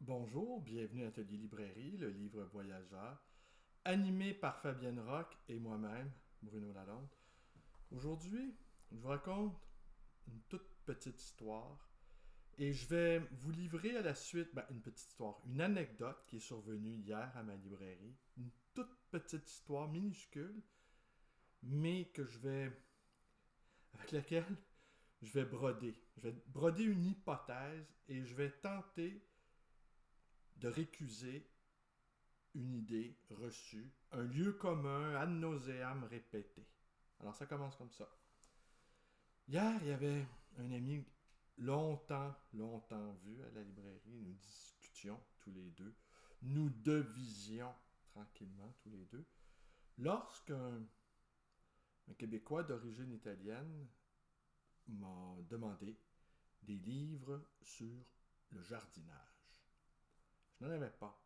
Bonjour, bienvenue à Atelier Librairie, le livre voyageur, animé par Fabienne Roch et moi-même, Bruno Lalonde. Aujourd'hui, je vous raconte une toute petite histoire et je vais vous livrer à la suite une petite histoire, une anecdote qui est survenue hier à ma librairie. Une toute petite histoire minuscule, mais avec laquelle je vais broder. Je vais broder une hypothèse et je vais tenter de récuser une idée reçue, un lieu commun ad nauseam répété. Alors ça commence comme ça. Hier, il y avait un ami longtemps vu à la librairie. Nous discutions tous les deux. Nous devisions tranquillement tous les deux. Lorsqu'un Québécois d'origine italienne m'a demandé des livres sur le jardinage. Je n'en avais pas.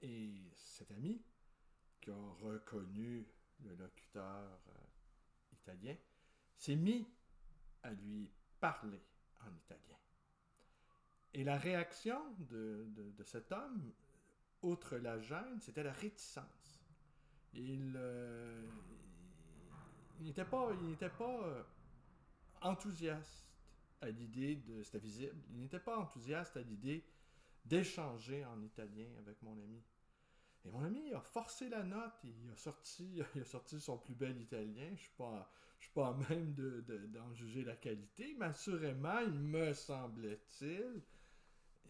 Et cet ami, qui a reconnu le locuteur italien, s'est mis à lui parler en italien. Et la réaction de cet homme, outre la gêne, c'était la réticence. Il n'était pas enthousiaste à l'idée de... C'était visible. Il n'était pas enthousiaste à l'idée d'échanger en italien avec mon ami. Et mon ami a forcé la note, il a sorti son plus bel italien. Je suis pas à même d'en juger la qualité, mais assurément, il me semblait-il,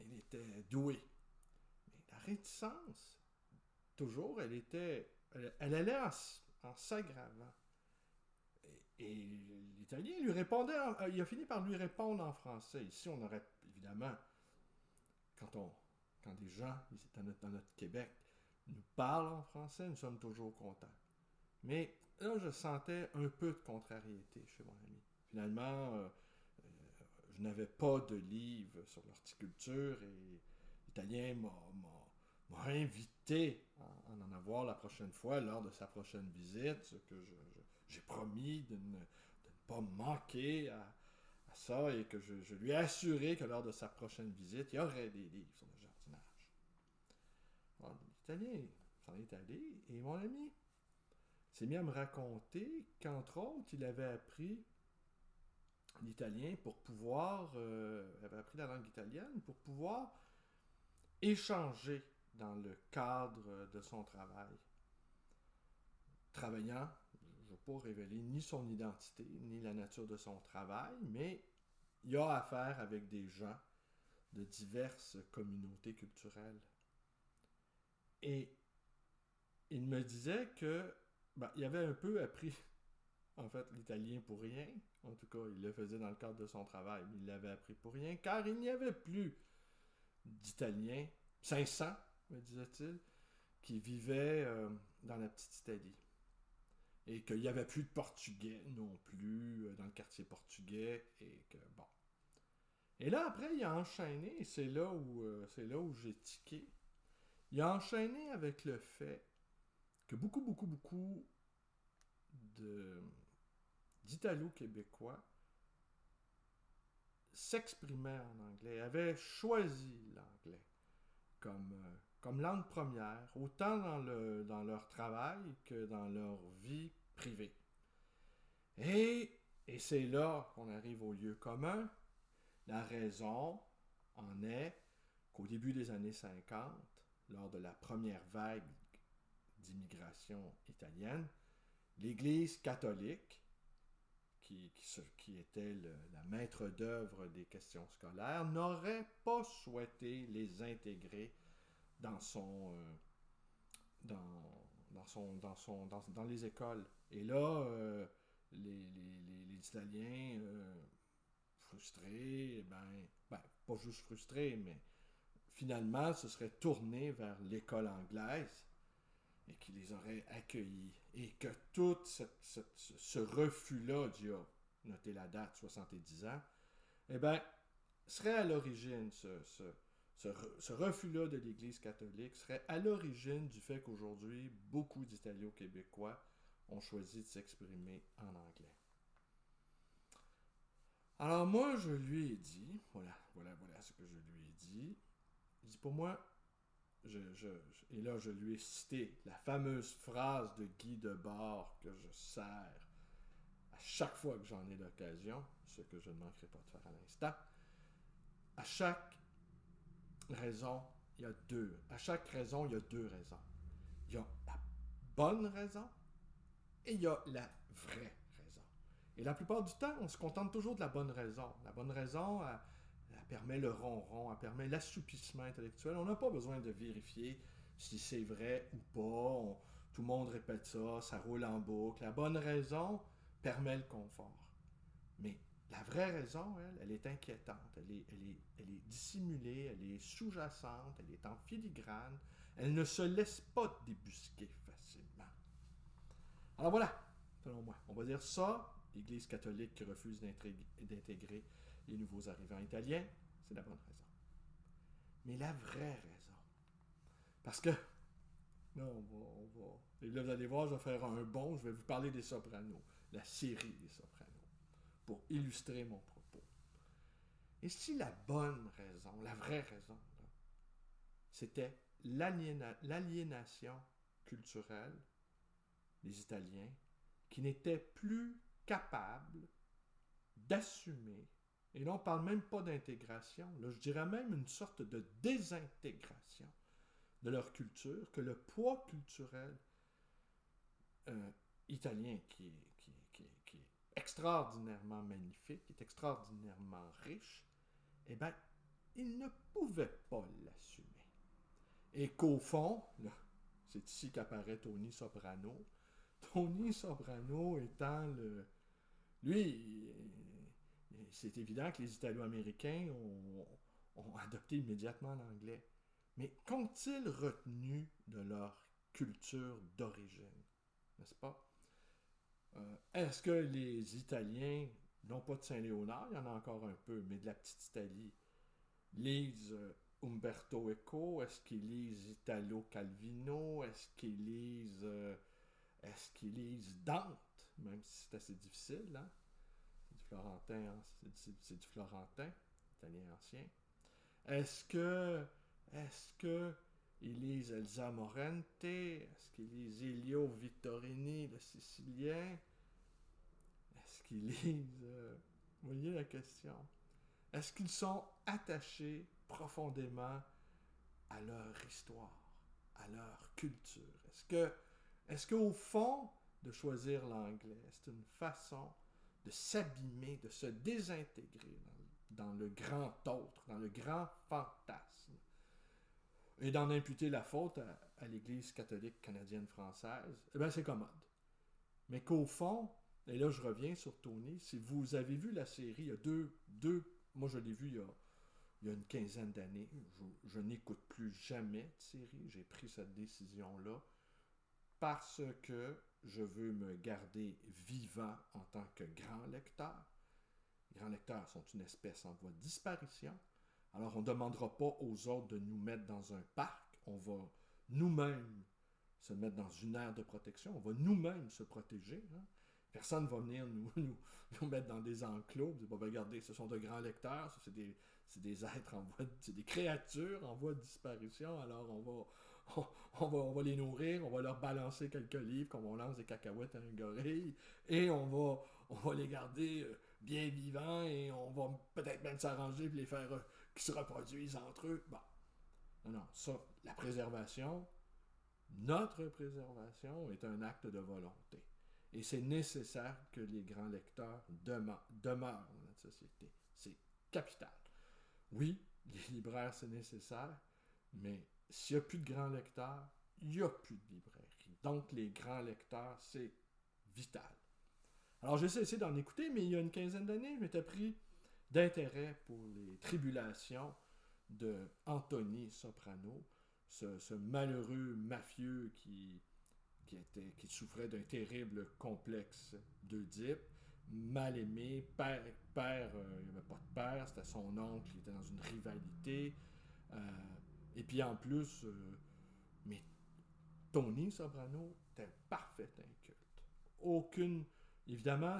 il était doué. Mais la réticence, toujours, elle allait en s'aggravant. Et l'italien lui répondait, il a fini par lui répondre en français. Ici, on aurait, évidemment, quand des gens, dans notre Québec, nous parlent en français, nous sommes toujours contents. Mais là, je sentais un peu de contrariété chez mon ami. Finalement, je n'avais pas de livre sur l'horticulture et l'italien m'a invité à en avoir la prochaine fois lors de sa prochaine visite, ce que j'ai promis de ne pas manquer à ça et que je lui ai assuré que lors de sa prochaine visite, il y aurait des livres sur le jardinage. Alors, l'Italien s'en est allé et mon ami s'est mis à me raconter qu'entre autres, il avait appris l'italien pour pouvoir, avait appris la langue italienne pour pouvoir échanger dans le cadre de son travail. Travaillant, je ne veux pas révéler ni son identité, ni la nature de son travail, mais il a affaire avec des gens de diverses communautés culturelles. Et il me disait que il avait un peu appris en fait l'italien pour rien. En tout cas, il le faisait dans le cadre de son travail, mais il l'avait appris pour rien, car il n'y avait plus d'Italiens, 500, me disait-il, qui vivaient dans la petite Italie. Et qu'il n'y avait plus de Portugais non plus dans le quartier portugais, et que bon. Et là, après, il a enchaîné, et c'est là où j'ai tiqué. Il a enchaîné avec le fait que beaucoup d'Italo-Québécois s'exprimaient en anglais, avaient choisi l'anglais comme langue première, autant dans leur travail que dans leur vie privée. Et c'est là qu'on arrive au lieu commun. La raison en est qu'au début des années 50, lors de la première vague d'immigration italienne, l'Église catholique, qui était la maître d'œuvre des questions scolaires, n'aurait pas souhaité les intégrer dans les écoles. Et là, les Italiens frustrés, pas juste frustrés, mais finalement se seraient tournés vers l'école anglaise et qui les aurait accueillis. Et que tout ce refus-là, d'il y a, notez la date, 70 ans, serait à l'origine, ce refus-là de l'Église catholique serait à l'origine du fait qu'aujourd'hui, beaucoup d'Italo-Québécois ont choisi de s'exprimer en anglais. Alors moi, je lui ai dit, voilà ce que je lui ai dit, Il dit, pour moi, et là je lui ai cité la fameuse phrase de Guy Debord que je sers à chaque fois que j'en ai l'occasion, ce que je ne manquerai pas de faire à l'instant. À chaque raison, il y a deux. À chaque raison, il y a deux raisons. Il y a la bonne raison et il y a la vraie raison. Et la plupart du temps, on se contente toujours de la bonne raison. La bonne raison, elle permet le ronron, elle permet l'assoupissement intellectuel. On n'a pas besoin de vérifier si c'est vrai ou pas. Tout le monde répète ça, ça roule en boucle. La bonne raison permet le confort. Mais la vraie raison, elle est inquiétante. Elle est dissimulée, elle est sous-jacente, elle est en filigrane. Elle ne se laisse pas débusquer facilement. Alors voilà, selon moi. On va dire ça, l'Église catholique qui refuse d'intégrer les nouveaux arrivants italiens, c'est la bonne raison. Mais la vraie raison, parce que, là, on va, et là, vous allez voir, je vais faire un bond, je vais vous parler des sopranos, la série des sopranos, pour illustrer mon propos. Et si la bonne raison, la vraie raison, là, c'était l'aliénation culturelle des Italiens qui n'étaient plus capables d'assumer, et là on ne parle même pas d'intégration, là je dirais même une sorte de désintégration de leur culture, que le poids culturel italien qui est extraordinairement magnifique, qui est extraordinairement riche, eh bien, ils ne pouvaient pas l'assumer. Et qu'au fond, là, c'est ici qu'apparaît Tony Soprano. Tony Soprano étant le... Lui, c'est évident que les Italo-Américains ont adopté immédiatement l'anglais. Mais qu'ont-ils retenu de leur culture d'origine? N'est-ce pas? Est-ce que les Italiens, non pas de Saint-Léonard, il y en a encore un peu, mais de la petite Italie, lisent Umberto Eco? Est-ce qu'ils lisent Italo Calvino? Est-ce qu'ils lisent Dante? Même si c'est assez difficile, hein? C'est du florentin, hein? C'est du florentin, italien ancien. Est-ce que ils lisent Elsa Morente? Est-ce qu'ils lisent Elio Vittorini, le Sicilien? Est-ce qu'ils lisent... vous voyez la question? Est-ce qu'ils sont attachés profondément à leur histoire, à leur culture? Est-ce qu'au fond, de choisir l'anglais, c'est une façon de s'abîmer, de se désintégrer dans le grand autre, dans le grand fantasme, et d'en imputer la faute à l'Église catholique canadienne-française? Eh bien, c'est commode. Mais qu'au fond, et là je reviens sur Tony, si vous avez vu la série, il y a deux moi je l'ai vu il y a une quinzaine d'années, je n'écoute plus jamais de série, j'ai pris cette décision-là, parce que je veux me garder vivant en tant que grand lecteur. Les grands lecteurs sont une espèce en voie de disparition. Alors, on ne demandera pas aux autres de nous mettre dans un parc. On va nous-mêmes se mettre dans une aire de protection. On va nous-mêmes se protéger. Hein? Personne ne va venir nous mettre dans des enclos. Vous allez regardez, ce sont de grands lecteurs. C'est des êtres c'est des créatures en voie de disparition. Alors, on va les nourrir, on va leur balancer quelques livres comme on lance des cacahuètes à un gorille, et on va les garder bien vivants, et on va peut-être même s'arranger pour les faire qu'ils se reproduisent entre eux. Bon. Non, ça, la préservation, notre préservation est un acte de volonté. Et c'est nécessaire que les grands lecteurs demeurent dans notre société. C'est capital. Oui, les libraires, c'est nécessaire, mais s'il n'y a plus de grands lecteurs, il n'y a plus de librairie. Donc, les grands lecteurs, c'est vital. Alors, j'ai essayé d'en écouter, mais il y a une quinzaine d'années, je m'étais pris d'intérêt pour les tribulations de Anthony Soprano, ce malheureux mafieux qui souffrait d'un terrible complexe d'Oedipe, mal aimé, père, il n'y avait pas de père, c'était son oncle, il était dans une rivalité, et puis en plus, mais Tony Soprano était un parfait inculte. Aucune, évidemment,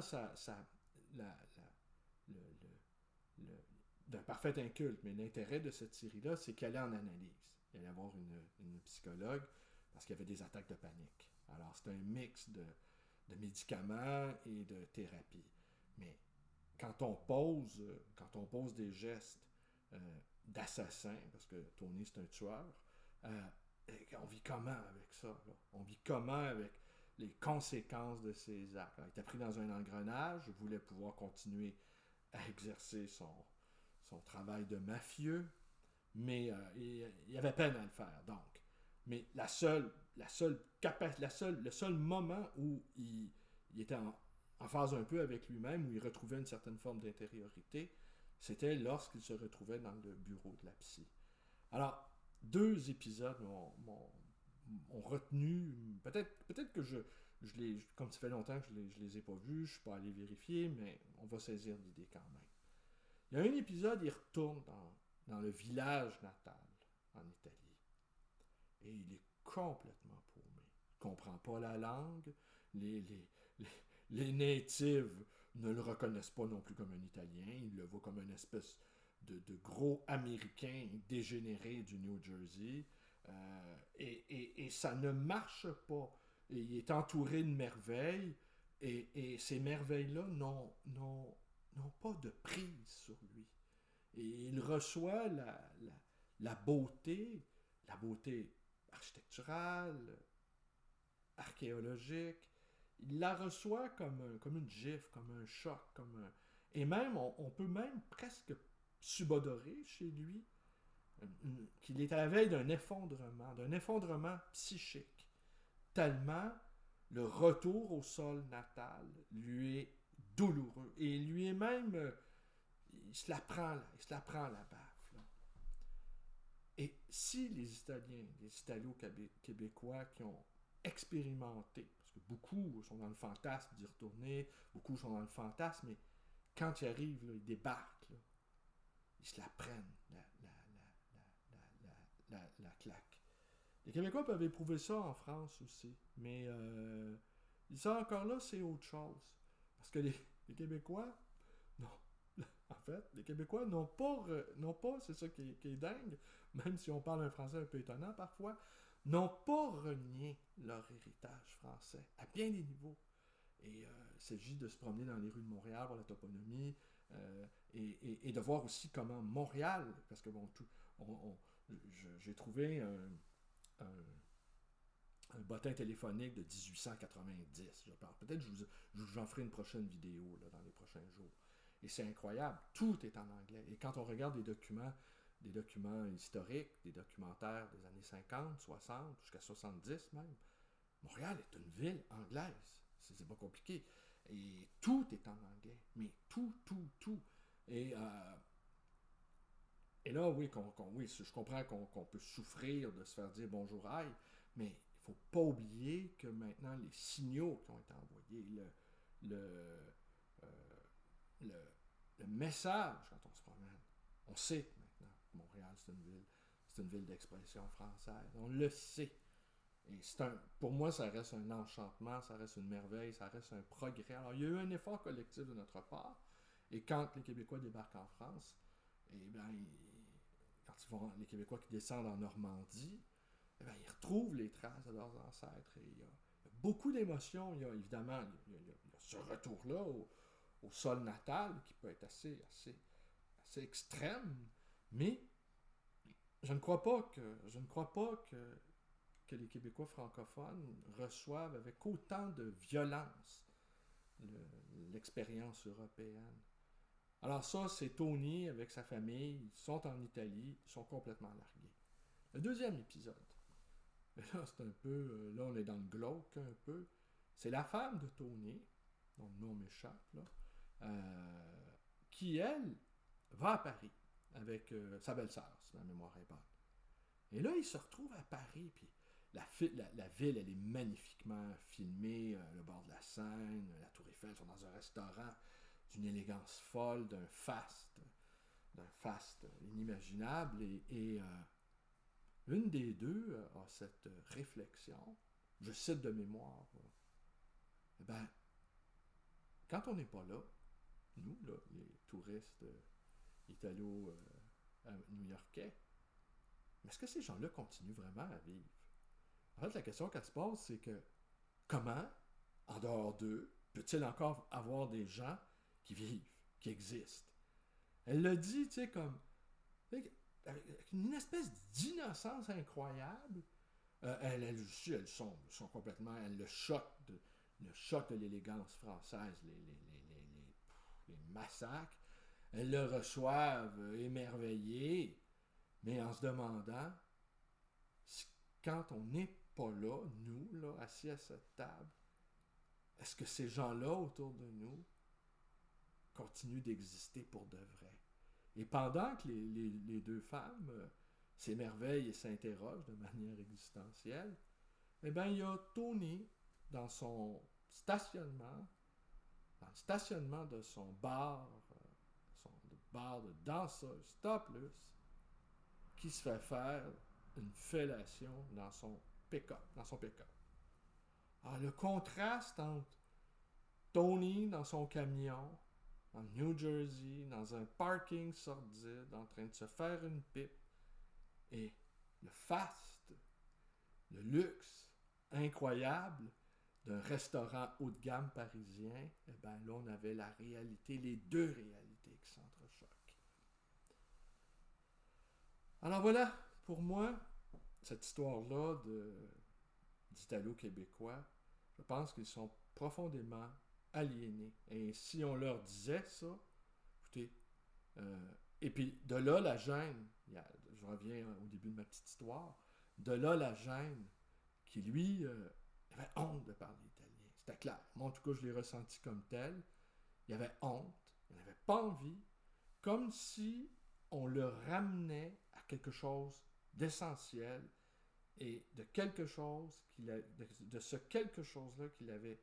le, d'un parfait inculte, mais l'intérêt de cette série-là, c'est qu'elle est en analyse. Il allait avoir une psychologue parce qu'il y avait des attaques de panique. Alors, c'est un mix de médicaments et de thérapie. Mais quand on pose des gestes d'assassin, parce que Tony, c'est un tueur, on vit comment avec ça? Là? On vit comment avec les conséquences de ses actes? Alors, il était pris dans un engrenage, il voulait pouvoir continuer à exercer son travail de mafieux, mais il avait peine à le faire, donc. Mais le seul moment où il était en phase un peu avec lui-même, où il retrouvait une certaine forme d'intériorité, c'était lorsqu'il se retrouvait dans le bureau de la psy. Alors, 2 épisodes m'ont retenu. Peut-être que je les, comme ça fait longtemps que je les ai pas vus, je suis pas allé vérifier, mais on va saisir l'idée quand même. Il y a un épisode, il retourne dans le village natal en Italie. Et il est complètement paumé. Il ne comprend pas la langue. Les natives ne le reconnaissent pas non plus comme un Italien. Ils le voient comme une espèce de gros Américain dégénéré du New Jersey. Et ça ne marche pas. Et il est entouré de merveilles. Et ces merveilles-là n'ont pas de prise sur lui. Et il reçoit la beauté architecturale, archéologique. Il la reçoit comme une gifle, comme un choc, et même, on peut même presque subodorer chez lui qu'il est à la veille d'un effondrement psychique, tellement le retour au sol natal lui est douloureux. Et lui est même, il se la prend la baffe. Là. Et si les Italiens, les Italo-Québécois qui ont expérimenté, parce que beaucoup sont dans le fantasme d'y retourner, beaucoup sont dans le fantasme, mais quand ils arrivent, là, ils débarquent, là, ils se la prennent, la claque. Les Québécois peuvent éprouver ça en France aussi, mais ça encore là, c'est autre chose. Parce que les Québécois, non, en fait, les Québécois n'ont pas, c'est ça qui est dingue, même si on parle un français un peu étonnant parfois, n'ont pas renié leur héritage français, à bien des niveaux. Et il s'agit de se promener dans les rues de Montréal, voir la toponymie, et de voir aussi comment Montréal, parce que bon, j'ai trouvé un bottin téléphonique de 1890, je pense. Peut-être que j'en ferai une prochaine vidéo là, dans les prochains jours. Et c'est incroyable, tout est en anglais. Et quand on regarde des documents historiques, des documentaires des années 50, 60, jusqu'à 70 même, Montréal est une ville anglaise. C'est pas compliqué. Et tout est en anglais. Mais tout. Et là, oui, je comprends qu'on peut souffrir de se faire dire bonjour aïe, mais il ne faut pas oublier que maintenant, les signaux qui ont été envoyés, le message quand on se promène, on sait maintenant que Montréal, c'est une ville d'expression française. On le sait. Et pour moi, ça reste un enchantement, ça reste une merveille, ça reste un progrès. Alors, il y a eu un effort collectif de notre part. Et quand les Québécois débarquent en France, eh bien, les Québécois qui descendent en Normandie, eh bien, ils retrouvent les traces de leurs ancêtres. Et il y a beaucoup d'émotions. Il y a évidemment ce retour-là au sol natal qui peut être assez extrême. Mais je ne crois pas que les Québécois francophones reçoivent avec autant de violence l'expérience européenne. Alors ça, c'est Tony avec sa famille, ils sont en Italie, ils sont complètement largués. Le deuxième épisode, là c'est un peu, là on est dans le glauque un peu, c'est la femme de Tony, dont le nom m'échappe, là, qui elle, va à Paris avec sa belle-sœur, si ma mémoire est bonne. Et là, il se retrouve à Paris, puis la ville, elle est magnifiquement filmée, le bord de la Seine, la Tour Eiffel, ils sont dans un restaurant d'une élégance folle, d'un faste inimaginable, et une des deux a cette réflexion, je cite de mémoire, quand on n'est pas là, nous, là, les touristes italo-new-yorkais. Mais est-ce que ces gens-là continuent vraiment à vivre? En fait, la question qu'elle se pose, c'est que comment, en dehors d'eux, peut-il encore avoir des gens qui vivent, qui existent? Elle le dit, tu sais, comme avec une espèce d'innocence incroyable. Elles sont complètement, elles le choc de l'élégance française, les massacres. Elles le reçoivent émerveillées, mais en se demandant si, quand on n'est pas là, nous, là, assis à cette table, est-ce que ces gens-là autour de nous continuent d'exister pour de vrai? Et pendant que les deux femmes s'émerveillent et s'interrogent de manière existentielle, eh bien, il y a Tony dans son stationnement, dans le stationnement de son son bar de danseuse topless, qui se fait faire une fellation dans son pick-up. Alors, le contraste entre Tony dans son camion, en New Jersey, dans un parking sordide, en train de se faire une pipe, et le faste, le luxe incroyable d'un restaurant haut de gamme parisien, eh bien là, on avait la réalité, les deux réalités qui s'entrechoquent. Alors voilà, pour moi, cette histoire-là d'Italo-Québécois, je pense qu'ils sont profondément aliénés. Et si on leur disait ça, écoutez, et puis de là la gêne, je reviens au début de ma petite histoire, de là la gêne qui lui avait honte de parler italien. C'était clair. Moi en tout cas je l'ai ressenti comme tel. Il avait honte, il n'avait pas envie, comme si on le ramenait à quelque chose d'essentiel et de quelque chose de ce quelque chose-là qu'il avait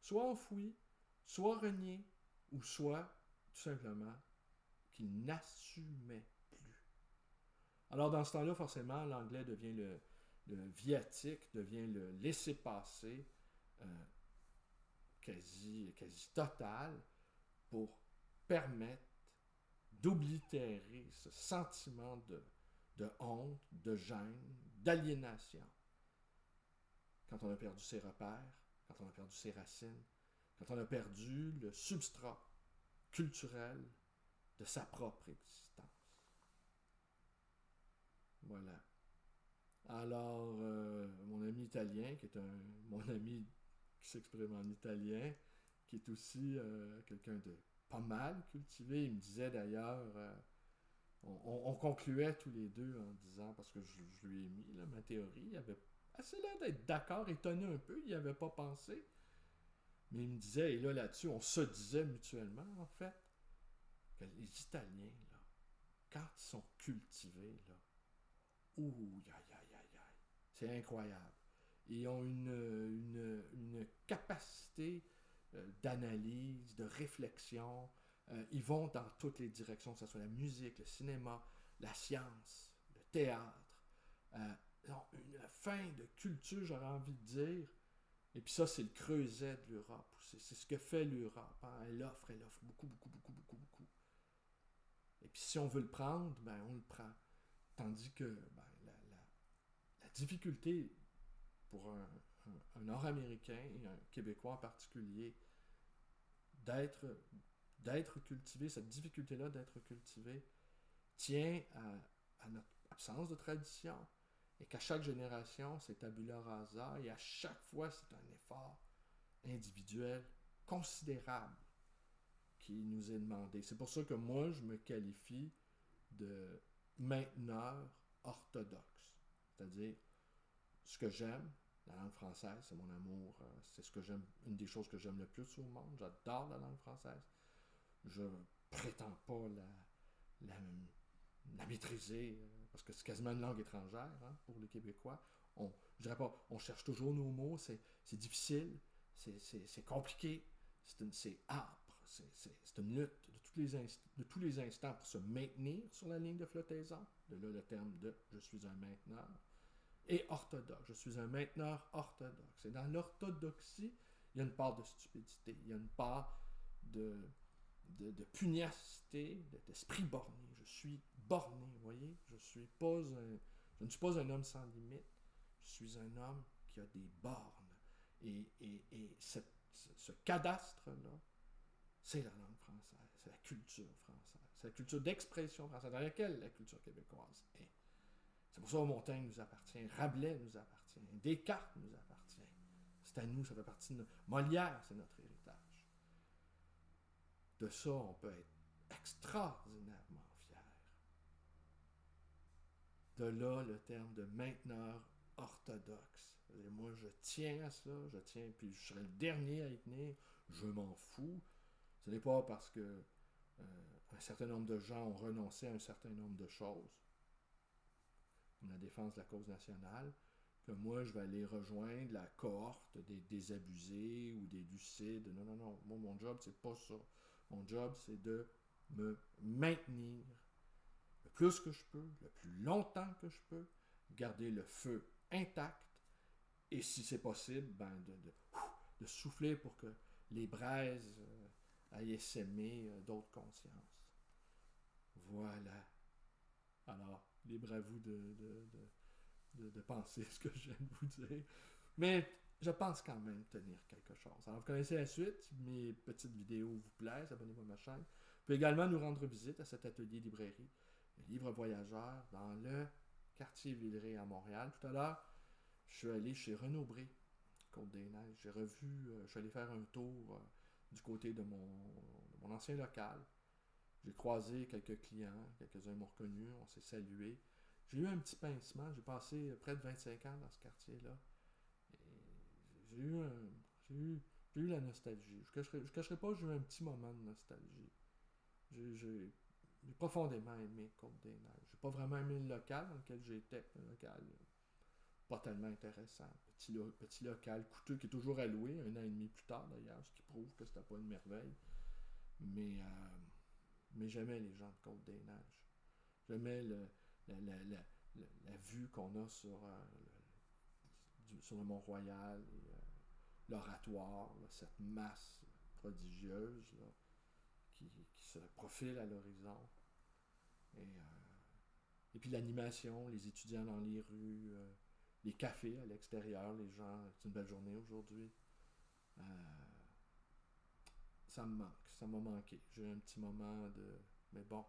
soit enfoui, soit renié, ou soit tout simplement qu'il n'assumait plus. Alors dans ce temps-là, forcément, l'anglais devient le viatique, devient le laisser-passer quasi total pour permettre d'oblitérer ce sentiment de honte, de gêne, d'aliénation. Quand on a perdu ses repères, quand on a perdu ses racines, quand on a perdu le substrat culturel de sa propre existence. Voilà. Alors, mon ami italien, qui est mon ami qui s'exprime en italien, qui est aussi quelqu'un de pas mal cultivé, il me disait d'ailleurs, on concluait tous les deux en disant, parce que je lui ai mis là, ma théorie, il avait assez l'air d'être d'accord, étonné un peu, il n'y avait pas pensé, mais il me disait, et là là-dessus, on se disait mutuellement, en fait, que les Italiens, là, quand ils sont cultivés, là, ouh, c'est incroyable. Ils ont une capacité d'analyse, de réflexion. Ils vont dans toutes les directions, que ce soit la musique, le cinéma, la science, le théâtre. Ils ont une fin de culture, j'aurais envie de dire. Et puis ça, c'est le creuset de l'Europe. C'est ce que fait l'Europe. Hein. Elle offre beaucoup. Et puis si on veut le prendre, ben on le prend. Tandis que la difficulté pour un Nord-Américain et un Québécois en particulier d'être cultivé, cette difficulté-là d'être cultivé, tient à notre absence de tradition et qu'à chaque génération, c'est tabula rasa et à chaque fois, c'est un effort individuel considérable qui nous est demandé. C'est pour ça que moi, je me qualifie de mainteneur orthodoxe. C'est-à-dire, ce que j'aime, la langue française, c'est mon amour, c'est ce que j'aime, une des choses que j'aime le plus au monde. J'adore la langue française. Je prétends pas la maîtriser, parce que c'est quasiment une langue étrangère hein, pour les Québécois. Je dirais pas, on cherche toujours nos mots, c'est difficile, c'est compliqué, c'est âpre, c'est une lutte de tous les instants pour se maintenir sur la ligne de flottaison. De là le terme de « je suis un mainteneur ». Et orthodoxe, je suis un mainteneur orthodoxe. Et dans l'orthodoxie, il y a une part de stupidité, il y a une part de pugnacité, d'esprit borné. Je suis borné, vous voyez? Je ne suis pas un homme sans limite. Je suis un homme qui a des bornes. Et ce cadastre-là, c'est la langue française, c'est la culture française, c'est la culture d'expression française, dans laquelle la culture québécoise est. C'est pour ça que Montaigne nous appartient, Rabelais nous appartient, Descartes nous appartient. C'est à nous, ça fait partie de Molière, c'est notre héritage. De ça, on peut être extraordinairement fier. De là, le terme de mainteneur orthodoxe. Et moi, je tiens à ça, puis je serai le dernier à y tenir, je m'en fous. Ce n'est pas parce que un certain nombre de gens ont renoncé à un certain nombre de choses, comme la défense de la cause nationale, que moi, je vais aller rejoindre la cohorte des désabusés ou des lucides. Non, non, non. Moi, mon job, c'est pas ça. Mon job, c'est de me maintenir le plus que je peux, le plus longtemps que je peux, garder le feu intact, et si c'est possible, de souffler pour que les braises aillent s'aimer d'autres consciences. Voilà. Alors, libre à vous de penser ce que je viens de vous dire. Mais je pense quand même tenir quelque chose. Alors, vous connaissez la suite. Si mes petites vidéos vous plaisent, abonnez-vous à ma chaîne. Vous pouvez également nous rendre visite à cet atelier librairie, le Livre Voyageur, dans le quartier Villeray à Montréal. Tout à l'heure, je suis allé chez Renaud Bré, Côte-des-Neiges. J'ai revu, je suis allé faire un tour du côté de mon ancien local. J'ai croisé quelques clients, quelques-uns m'ont reconnu, on s'est salué. J'ai eu un petit pincement, j'ai passé près de 25 ans dans ce quartier-là. Et j'ai eu la nostalgie. Je cacherai pas, j'ai eu un petit moment de nostalgie. J'ai profondément aimé Côte-des-Neiges. J'ai pas vraiment aimé le local dans lequel j'étais, un local pas tellement intéressant. Petit local coûteux qui est toujours alloué, 1 an et demi plus tard d'ailleurs, ce qui prouve que c'était pas une merveille. Mais j'aimais les gens de Côte-des-Neiges. J'aimais la vue qu'on a sur le Mont-Royal, et, l'oratoire, là, cette masse prodigieuse là, qui se profile à l'horizon. Et puis l'animation, les étudiants dans les rues, les cafés à l'extérieur, les gens, c'est une belle journée aujourd'hui. Ça me manque, ça m'a manqué. J'ai eu un petit moment de... Mais bon,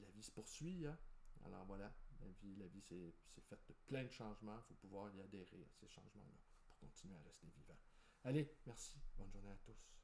la vie se poursuit, hein? Alors voilà, la vie c'est faite de plein de changements. Il faut pouvoir y adhérer à ces changements-là pour continuer à rester vivant. Allez, merci. Bonne journée à tous.